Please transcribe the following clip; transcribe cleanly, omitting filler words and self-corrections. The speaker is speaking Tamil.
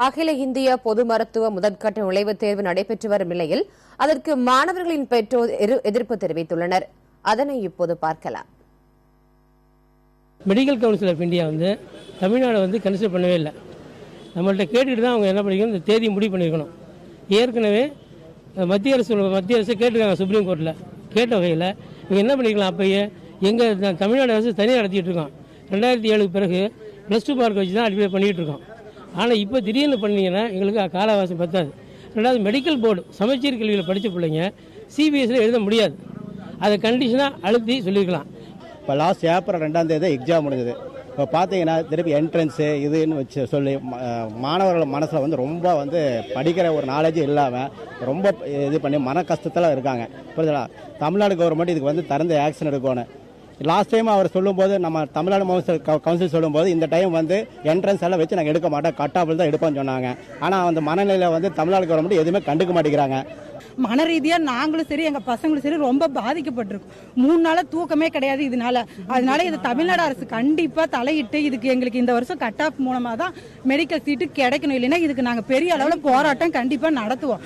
அகில இந்திய பொது மருத்துவ முதற்கட்ட நுழைவுத் தேர்வு நடைபெற்று வரும் நிலையில் அதற்கு மாணவர்களின் பெற்றோர் எதிர்ப்பு தெரிவித்துள்ளனர். அதனை இப்போது பார்க்கலாம். Medical council of India Tamil Nadu consider பண்ணவே இல்லை. நம்மள்ட்ட கேட்டுட்டு தான் அவங்க என்ன பண்ணிக்கணும், இந்த தேதி முடிவு பண்ணியிருக்கணும். ஏற்கனவே மத்திய அரசு கேட்டிருக்காங்க சுப்ரீம் கோர்ட்டில். கேட்ட வகையில் இவங்க என்ன பண்ணிக்கலாம், அப்பயே எங்கள் தமிழ்நாடு அரசு தனியாக நடத்திட்டு இருக்கோம். 2007 பிறகு +2 மார்க் வச்சு தான் அட்மிட் பண்ணிகிட்டு இருக்கோம். ஆனால் இப்போ திடீர்னு பண்ணிங்கன்னா எங்களுக்கு கால அவகாசம் பத்தாது. ரெண்டாவது, மெடிக்கல் போர்டு சமச்சீர் கல்வியில் படித்த பிள்ளைங்க சிபிஎஸ்சியில் எழுத முடியாது. அதை கண்டிஷனாக அழுத்தி சொல்லியிருக்கலாம். இப்போ லாஸ்ட் ஏப்ரல் 2ஆம் தேதி எக்ஸாம் முடிஞ்சது. இப்போ பார்த்தீங்கன்னா திருப்பி என்ட்ரன்ஸு இதுன்னு வச்சு சொல்லி மாணவர்கள் மனசில் ரொம்ப படிக்கிற ஒரு நாலேஜ் இல்லாமல் ரொம்ப இது பண்ணி மன கஷ்டத்தில் இருக்காங்க. புரியுதுங்களா? தமிழ்நாடு கவர்மெண்ட் இதுக்கு தகுந்த ஆக்ஷன் எடுக்கணும். லாஸ்ட் டைம் அவர் சொல்லும்போது, நம்ம தமிழ்நாடு கவுன்சில் சொல்லும்போது, இந்த டைம் என்ட்ரன்ஸ் எல்லாம் வச்சு நாங்கள் எடுக்க மாட்டோம், கட் ஆஃப் தான் எடுப்போம்னு சொன்னாங்க. ஆனால் அந்த மனநிலையில் தமிழ்நாடு கவர்மெண்ட் எதுவுமே கண்டுக்க மாட்டேங்கிறாங்க. மன ரீதியாக நாங்களும் சரி எங்கள் பசங்களும் சரி ரொம்ப பாதிக்கப்பட்டிருக்கோம். 3 நாளாக தூக்கமே கிடையாது அதனால இது தமிழ்நாடு அரசு கண்டிப்பாக தலையிட்டு இதுக்கு எங்களுக்கு இந்த வருஷம் கட் ஆஃப் மூலமாக தான் மெடிக்கல் சீட்டு கிடைக்கணும். இல்லைன்னா இதுக்கு நாங்கள் பெரிய அளவில் போராட்டம் கண்டிப்பாக நடத்துவோம்.